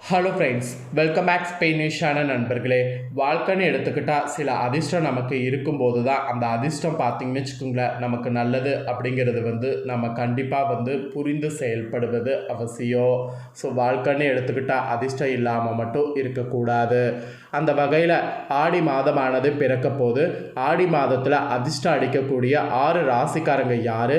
Hello friends, welcome back ஸ்பெயினிஷான நண்பர்களே. வாழ்க்கைன்னு எடுத்துக்கிட்டால் சில அதிர்ஷ்டம் நமக்கு இருக்கும்போது தான் அந்த அதிர்ஷ்டம் பார்த்திங்கன்னு வச்சுக்கோங்களேன், நமக்கு நல்லது அப்படிங்கிறது நம்ம கண்டிப்பாக புரிந்து செயல்படுவது அவசியம். ஸோ வாழ்க்கைன்னு எடுத்துக்கிட்டால் அதிர்ஷ்டம் இல்லாமல் மட்டும் இருக்கக்கூடாது. அந்த வகையில் ஆடி மாதமானது பிறக்க போது ஆடி மாதத்தில் அதிர்ஷ்டம் அடிக்கக்கூடிய 6 ராசிக்காரங்க யார்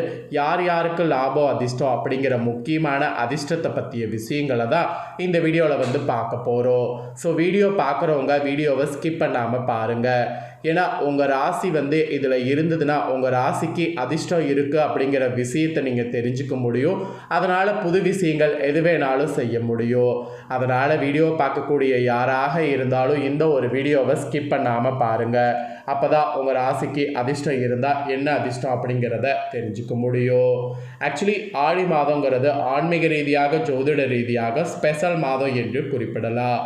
யாருக்கு லாபம் அதிர்ஷ்டம் அப்படிங்கிற முக்கியமான அதிர்ஷ்டத்தை பற்றிய விஷயங்களை தான் இந்த வீடியோவில் பார்க்க போகிறோம். ஸோ வீடியோ பார்க்குறவங்க வீடியோவை ஸ்கிப் பண்ணாமல் பாருங்கள். ஏன்னா உங்கள் ராசி இதில் இருந்ததுன்னா உங்கள் ராசிக்கு அதிர்ஷ்டம் இருக்குது அப்படிங்கிற விஷயத்தை நீங்கள் தெரிஞ்சுக்க முடியும். அதனால் புது விஷயங்கள் எது வேணாலும் செய்ய முடியும். அதனால் வீடியோ பார்க்கக்கூடிய யாராக இருந்தாலும் இந்த ஒரு வீடியோவை ஸ்கிப் பண்ணாமல் பாருங்கள். அப்போ தான் உங்கள் ராசிக்கு அதிர்ஷ்டம் இருந்தால் என்ன அதிர்ஷ்டம் அப்படிங்கிறத தெரிஞ்சுக்க முடியும். ஆக்சுவலி ஆடி மாதங்கிறது ஆன்மீக ரீதியாக ஜோதிட ரீதியாக ஸ்பெஷல் மாதம் என்று குறிப்பிடலாம்.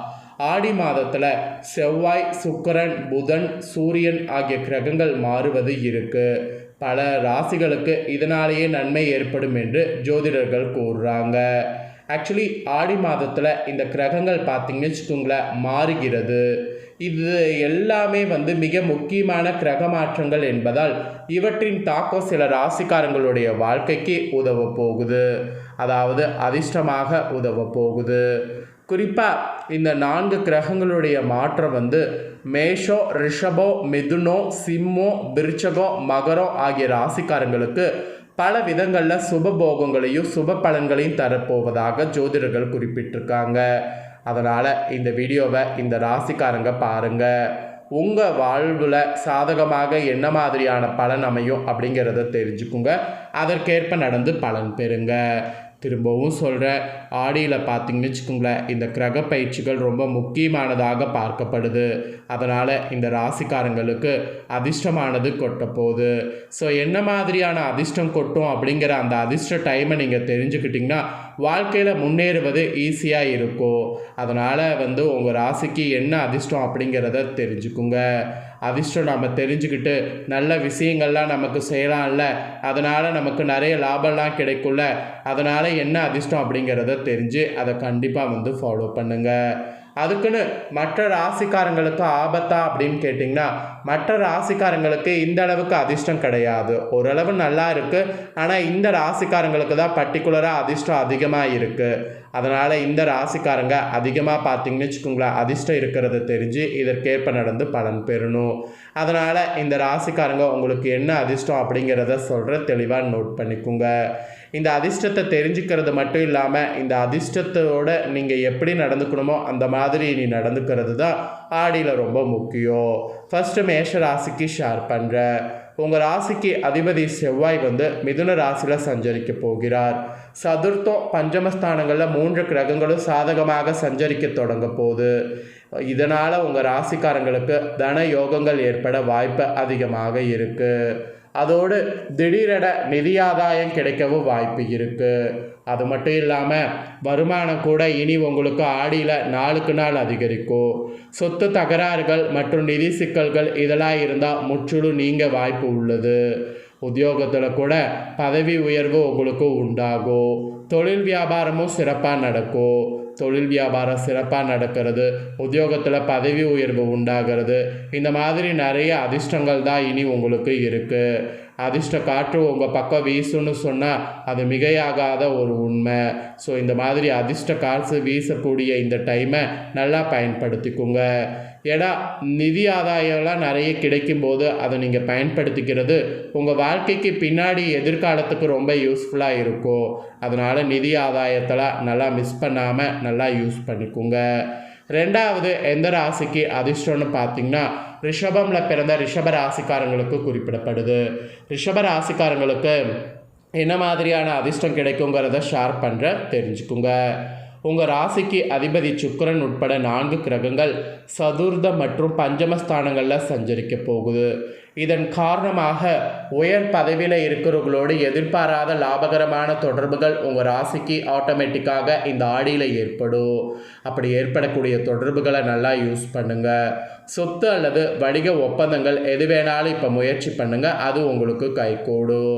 ஆடி மாதத்தில் செவ்வாய், சுக்கிரன், புதன், சூரியன் ஆகிய கிரகங்கள் மாறுவது இருக்குது. பல ராசிகளுக்கு இதனாலேயே நன்மை ஏற்படும் என்று ஜோதிடர்கள் கூறுறாங்க. ஆக்சுவலி ஆடி மாதத்தில் இந்த கிரகங்கள் பார்த்திங்கன்னு வச்சுக்கோங்களேன் மாறுகிறது. இது எல்லாமே மிக முக்கியமான கிரக மாற்றங்கள் என்பதால் இவற்றின் தாக்கம் சில ராசிக்காரங்களுடைய வாழ்க்கைக்கு உதவ போகுது. அதாவது அதிர்ஷ்டமாக உதவ போகுது. குறிப்பாக இந்த 4 கிரகங்களுடைய மாற்றம் மேஷோ, ரிஷபோ, மிதுனோ, சிம்மோ, விருச்சகோ, மகரோ ஆகிய ராசிக்காரங்களுக்கு பல விதங்களில் சுபபோகங்களையும் சுப பலன்களையும் தரப்போவதாக ஜோதிடர்கள் குறிப்பிட்டிருக்காங்க. அதனால் இந்த வீடியோவை இந்த ராசிக்காரங்க பாருங்கள். உங்கள் வாழ்வில் சாதகமாக என்ன மாதிரியான பலன் அமையும் அப்படிங்கிறத தெரிஞ்சுக்குங்க. அதற்கேற்ப நடந்து பலன் பெறுங்க. திரும்பவும் சொல்கிறேன், ஆடியில் பார்த்திங்கன்னு வச்சுக்கோங்களேன், இந்த கிரக பயிற்சிகள் ரொம்ப முக்கியமானதாக பார்க்கப்படுது. அதனால் இந்த ராசிக்காரங்களுக்கு அதிர்ஷ்டமானது கொட்ட போகுது. ஸோ என்ன மாதிரியான அதிர்ஷ்டம் கொட்டும் அப்படிங்கிற அந்த அதிர்ஷ்ட டைமை நீங்கள் தெரிஞ்சுக்கிட்டிங்கன்னா வாழ்க்கையில் முன்னேறுவது ஈஸியாக இருக்கும். அதனால் உங்கள் ராசிக்கு என்ன அதிர்ஷ்டம் அப்படிங்கிறத தெரிஞ்சுக்குங்க. அதிர்ஷ்டம் நம்ம தெரிஞ்சுக்கிட்டு நல்ல விஷயங்கள்லாம் நமக்கு செய்யலாம்ல, அதனால் நமக்கு நிறைய லாபம்லாம் கிடைக்கும்ல, அதனால் என்ன அதிர்ஷ்டம் அப்படிங்கிறத தெரிஞ்சு அதை கண்டிப்பாக ஃபாலோ பண்ணுங்கள். அதுக்குன்னு மற்ற ராசிக்காரங்களுக்கு ஆபத்தா அப்படின்னு கேட்டிங்கன்னா மற்ற ராசிக்காரங்களுக்கு இந்த அளவுக்கு அதிர்ஷ்டம் கிடையாது. ஓரளவு நல்லா இருக்குது. ஆனால் இந்த ராசிக்காரங்களுக்கு தான் பர்டிகுலராக அதிர்ஷ்டம் அதிகமாக இருக்குது. அதனால் இந்த ராசிக்காரங்க அதிகமாக பார்த்திங்கன்னு வச்சுக்கோங்களேன் அதிர்ஷ்டம் இருக்கிறத தெரிஞ்சு இதற்கேற்ப நடந்து பலன் பெறணும். அதனால் இந்த ராசிக்காரங்க உங்களுக்கு என்ன அதிர்ஷ்டம் அப்படிங்கிறத சொல்கிற தெளிவாக நோட் பண்ணிக்கோங்க. இந்த அதிர்ஷ்டத்தை தெரிஞ்சுக்கிறது மட்டும் இல்லாமல் இந்த அதிர்ஷ்டத்தோட நீங்கள் எப்படி நடந்துக்கணுமோ அந்த மாதிரி நீ நடந்துக்கிறது தான் ஆடியில் ரொம்ப முக்கியம். ஃபஸ்ட்டு மேஷ ராசிக்கு ஷேர் பண்ணுறேன். உங்கள் ராசிக்கு அதிபதி செவ்வாய் மிதுன ராசியில் சஞ்சரிக்க போகிறார். சதுர்த்தம் பஞ்சமஸ்தானங்களில் 3 கிரகங்களும் சாதகமாக சஞ்சரிக்க தொடங்க போகுது. இதனால் உங்கள் ராசிக்காரங்களுக்கு தன யோகங்கள் ஏற்பட வாய்ப்பு அதிகமாக இருக்குது. அதோடு திடீரென நிதி ஆதாயம் கிடைக்கவும் வாய்ப்பு இருக்குது. அது மட்டும் இல்லாமல் வருமானம் கூட இனி உங்களுக்கு ஆடியில் நாளுக்கு நாள் அதிகரிக்கும். சொத்து தகராறுகள் மற்றும் நிதி சிக்கல்கள் இதெல்லாம் இருந்தால் முற்றிலும் நீங்க வாய்ப்பு உள்ளது. உத்தியோகத்தில் கூட பதவி உயர்வு உங்களுக்கு உண்டாகும். தொழில் வியாபாரமும் சிறப்பாக நடக்கும். தொழில் வியாபாரம் சிறப்பாக நடக்கிறது, உத்தியோகத்தில் பதவி உயர்வு உண்டாகிறது, இந்த மாதிரி நிறைய அதிர்ஷ்டங்கள் தான் இனி உங்களுக்கு இருக்குது. அதிர்ஷ்ட காற்று உங்கள் பக்கம் வீசுன்னு சொன்னால் அது மிகையாகாத ஒரு உண்மை. ஸோ இந்த மாதிரி அதிர்ஷ்ட காற்று வீசக்கூடிய இந்த டைமை நல்லா பயன்படுத்திக்கோங்க. ஏன்னா நிதி ஆதாயம்லாம் நிறைய கிடைக்கும்போது அதை நீங்கள் பயன்படுத்திக்கிறது உங்கள் வாழ்க்கைக்கு பின்னாடி எதிர்காலத்துக்கு ரொம்ப யூஸ்ஃபுல்லாக இருக்கும். அதனால் நிதி ஆதாயத்தெல்லாம் நல்லா மிஸ் பண்ணாமல் நல்லா யூஸ் பண்ணிக்கோங்க. ரெண்டாவது எந்த ராசிக்கு அதிர்ஷ்டம்னு பார்த்திங்கன்னா ரிஷபமில் பிறந்த ரிஷப ராசிக்காரங்களுக்கு குறிப்பிடப்படுது. ரிஷப ராசிக்காரங்களுக்கு என்ன மாதிரியான அதிர்ஷ்டம் கிடைக்குங்கிறத ஷேர் பண்ணுற தெரிஞ்சுக்குங்க. உங்கள் ராசிக்கு அதிபதி சுக்கிரன் உட்பட 4 கிரகங்கள் சதுர்த மற்றும் பஞ்சமஸ்தானங்களில் சஞ்சரிக்க போகுது. இதன் காரணமாக உயர் பதவியில் இருக்கிறவங்களோடு எதிர்பாராத லாபகரமான தொடர்புகள் உங்கள் ராசிக்கு ஆட்டோமேட்டிக்காக இந்த ஆடியில் ஏற்படும். அப்படி ஏற்படக்கூடிய தொடர்புகளை நல்லா யூஸ் பண்ணுங்கள். சொத்து அல்லது வணிக ஒப்பந்தங்கள் எது வேணாலும் இப்போ முயற்சி பண்ணுங்கள், அது உங்களுக்கு கைகூடும்.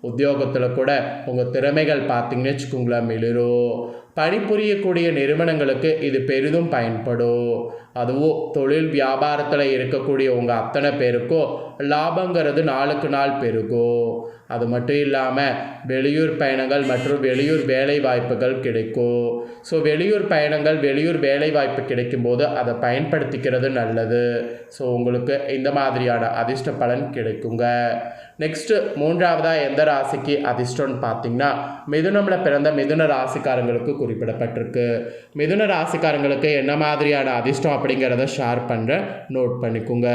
உத்தியோகத்தில் கூட உங்கள் திறமைகள் பார்த்திங்கன்னு வச்சுக்கோங்களேன் மிளிரும். பணிபுரியக்கூடிய நிறுவனங்களுக்கு இது பெரிதும் பயன்படும். அதுவும் தொழில் வியாபாரத்தில் இருக்கக்கூடிய உங்கள் அத்தனை பேருக்கும் லாபங்கிறது நாளுக்கு நாள் பெருகும். அது மட்டும் இல்லாமல் வெளியூர் பயணங்கள் மற்றும் வெளியூர் வேலை வாய்ப்புகள் கிடைக்கும். ஸோ வெளியூர் பயணங்கள் வெளியூர் வேலை வாய்ப்பு கிடைக்கும்போது அதை பயன்படுத்திக்கிறது நல்லது. ஸோ உங்களுக்கு இந்த மாதிரியான அதிர்ஷ்ட பலன் கிடைக்குங்க. நெக்ஸ்ட்டு மூன்றாவதாக எந்த ராசிக்கு அதிர்ஷ்டம்னு பார்த்தீங்கன்னா மிதுனமில் பிறந்த மிதுன ராசிக்காரங்களுக்கு குறிப்பிடப்பட்டிருக்கு. மிதுன ராசிக்காரங்களுக்கு என்ன மாதிரியான அதிர்ஷ்டம் அப்படிங்கிறத ஷேர் பண்ணுறேன், நோட் பண்ணிக்கோங்க.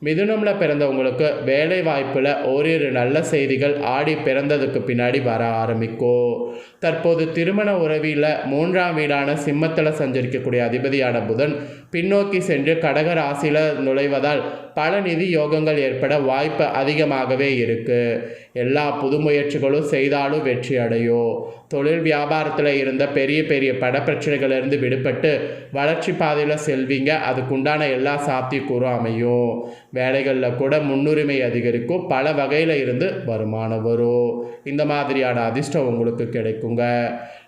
மிதுனமில் பிறந்தவங்களுக்கு வேலை வாய்ப்பில் ஓரிரு நல்ல செய்திகள் ஆடி பிறந்ததுக்கு பின்னாடி வர ஆரம்பிக்கும். தற்போது திருமண உறவியில் 3ஆம் வீடான சிம்மத்தில் சஞ்சரிக்கக்கூடிய அதிபதியான புதன் பின்னோக்கி சென்று கடக ராசியில் நுழைவதால் பல நிதி யோகங்கள் ஏற்பட வாய்ப்பு அதிகமாகவே இருக்குது. எல்லா புது முயற்சிகளும் செய்தாலும் வெற்றி அடையும். தொழில் வியாபாரத்தில் இருந்த பெரிய பெரிய பிரச்சனைகளிலிருந்து விடுபட்டு வளர்ச்சி பாதையில் செல்வீங்க. அதுக்குண்டான எல்லா சாத்தியக்கூறும் அமையும். வேலைகளில் கூட முன்னுரிமை அதிகரிக்கும். பல வகையில் இருந்து வருமானம் வரும். இந்த மாதிரியான அதிர்ஷ்டம் உங்களுக்கு கிடைக்குங்க.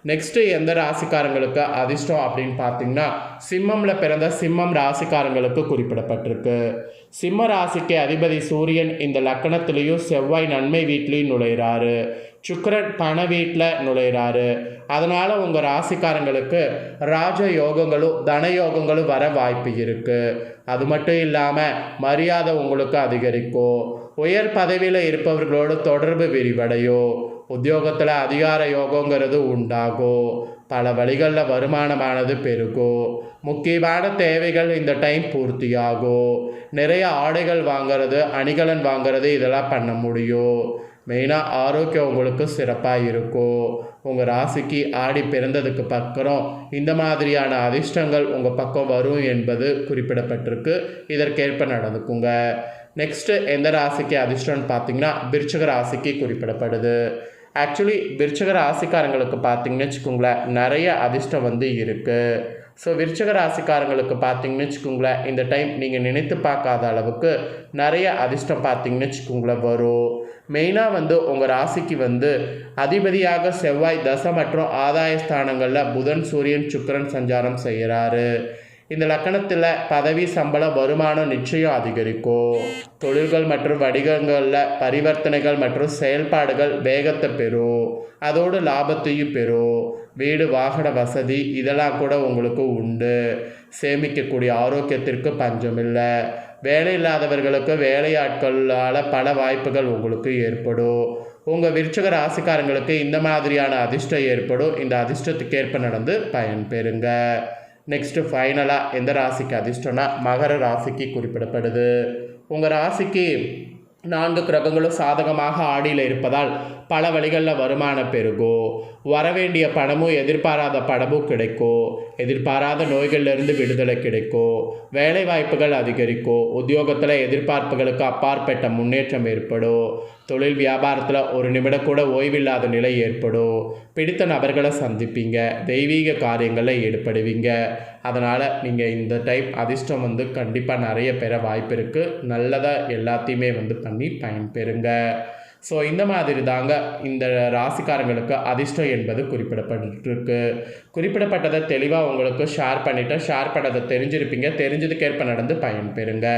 நெக்ஸ்ட்டு எந்த ராசிக்காரங்களுக்கு அதிர்ஷ்டம் அப்படின்னு பார்த்தீங்கன்னா சிம்மமில் பிறந்த சிம்மம் ராசிக்காரங்களுக்கு குறிப்பிடப்பட்டிருக்கு. சிம்ம ராசிக்கு அதிபதி சூரியன் இந்த லக்கணத்திலையும் செவ்வாய் நன்மை வீட்லேயும் நுழைகிறாரு. சுக்கிரன் பண வீட்டில் நுழைகிறாரு. அதனால் உங்கள் ராசிக்காரங்களுக்கு ராஜ யோகங்களும் தன யோகங்களும் வர வாய்ப்பு இருக்குது. அது மட்டும் இல்லாமல் மரியாதை உங்களுக்கு அதிகரிக்கும். உயர் பதவியில் இருப்பவர்களோடு தொடர்பு விரிவடையும். உத்தியோகத்தில் அதிகார யோகங்கிறது உண்டாகும். பல வழிகளில் வருமானமானது பெருகும். முக்கியமான தேவைகள் இந்த டைம் பூர்த்தியாகும். நிறைய ஆடைகள் வாங்கிறது, அணிகலன் வாங்கிறது இதெல்லாம் பண்ண முடியும். மெயினாக ஆரோக்கியம் உங்களுக்கு சிறப்பாக இருக்கும். உங்கள் ராசிக்கு ஆடி பிறந்ததுக்கு பக்கம் இந்த மாதிரியான அதிர்ஷ்டங்கள் உங்கள் பக்கம் வரும் என்பது குறிப்பிடப்பட்டிருக்கு. இதற்கேற்ப நடந்துக்குங்க. நெக்ஸ்ட்டு எந்த ராசிக்கு அதிர்ஷ்டம்னு பார்த்தீங்கன்னா விருச்சிக ராசிக்கு குறிப்பிடப்படுது. ஆக்சுவலி விருச்சிக ராசிக்காரங்களுக்கு பார்த்தீங்கன்னு வச்சுக்கோங்களேன் நிறைய அதிர்ஷ்டம் இருக்குது. ஸோ விருச்சிக ராசிக்காரங்களுக்கு பார்த்தீங்கன்னு வச்சுக்கோங்களேன் இந்த டைம் நீங்கள் நினைத்து பார்க்காத அளவுக்கு நிறைய அதிர்ஷ்டம் பார்த்தீங்கன்னு வச்சுக்கோங்களேன் வரும். மெயினாக உங்கள் ராசிக்கு அதிபதியாக செவ்வாய் தசை மற்றும் ஆதாய ஸ்தானங்களில் புதன் சூரியன் சுக்கிரன் சஞ்சாரம் செய்கிறாரு. இந்த லக்கணத்தில் பதவி சம்பளம் வருமானம் நிச்சயம் அதிகரிக்கும். தொழில்கள் மற்றும் வணிகங்களில் பரிவர்த்தனைகள் மற்றும் செயல்பாடுகள் வேகத்தை பெறும். அதோடு லாபத்தையும் பெறும். வீடு வாகன வசதி இதெல்லாம் கூட உங்களுக்கு உண்டு. சேமிக்கக்கூடிய ஆரோக்கியத்திற்கு பஞ்சமில்லை. வேலை இல்லாதவர்களுக்கு வேலையாட்களால் பல வாய்ப்புகள் உங்களுக்கு ஏற்படும். உங்கள் விருச்சிக ராசிக்காரங்களுக்கு இந்த மாதிரியான அதிர்ஷ்டம் ஏற்படும். இந்த அதிர்ஷ்டத்துக்கு ஏற்ப நடந்து பயன்பெறுங்க. நெக்ஸ்ட்டு ஃபைனலாக எந்த ராசிக்கு அதிர்ஷ்டம்னா மகர ராசிக்கு குறிப்பிடப்படுது. உங்கள் ராசிக்கு 4 கிரகங்களும் சாதகமாக ஆடியில் இருப்பதால் பல வழிகளில் வருமானம் பெருகும். வரவேண்டிய பணமும் எதிர்பாராத பணமும் கிடைக்கும். எதிர்பாராத நோய்களிலிருந்து விடுதலை கிடைக்கும். வேலை வாய்ப்புகள் அதிகரிக்கும். உத்தியோகத்தில் எதிர்பார்ப்புகளுக்கு அப்பாற்பட்ட முன்னேற்றம் ஏற்படும். தொழில் வியாபாரத்தில் ஒரு நிமிடம் கூட ஓய்வில்லாத நிலை ஏற்படும். பிடித்த நபர்களை சந்திப்பீங்க. தெய்வீக காரியங்களில் ஈடுபடுவீங்க. அதனால் நீங்கள் இந்த டைம் அதிர்ஷ்டம் கண்டிப்பாக நிறைய பெற வாய்ப்பு இருக்குது. நல்லதாக எல்லாத்தையுமே பண்ணி பயன்பெறுங்க. ஸோ இந்த மாதிரி தாங்க இந்த ராசிக்காரங்களுக்கு அதிர்ஷ்டம் என்பது குறிப்பிடப்பட்டிருக்கு. குறிப்பிடப்பட்டதை தெளிவாக உங்களுக்கு ஷேர் பண்ணிவிட்டேன். ஷேர் பண்ணதை தெரிஞ்சிருப்பீங்க. தெரிஞ்சதுக்கேற்ப நடந்து பயன்பெறுங்க.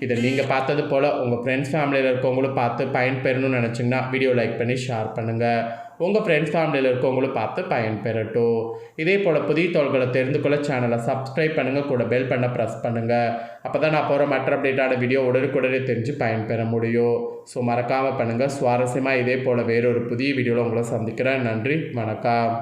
இதை நீங்கள் பார்த்தது போல் உங்கள் ஃப்ரெண்ட்ஸ் ஃபேமிலியில் இருக்கவங்களும் பார்த்து பயன்பெறணும்னு நினச்சிங்கன்னா வீடியோ லைக் பண்ணி ஷேர் பண்ணுங்கள். உங்கள் ஃப்ரெண்ட்ஸ் ஃபேமிலியில் இருக்கவங்களும் பார்த்து பயன்பெறட்டும். இதே போல் புதிய தகவல்களை தெரிந்து கொள்ள சேனலை சப்ஸ்கிரைப் பண்ணுங்கள். கூட பெல் பண்ண ப்ரெஸ் பண்ணுங்கள். அப்போ தான் நான் போகிற மற்ற அப்டேட்டான வீடியோ உடனுக்குடனே தெரிஞ்சு பயன்பெற முடியும். ஸோ மறக்காமல் பண்ணுங்கள். சுவாரஸ்யமாக இதே போல் வேறொரு புதிய வீடியோவில் உங்களை சந்திக்கிறேன். நன்றி, வணக்கம்.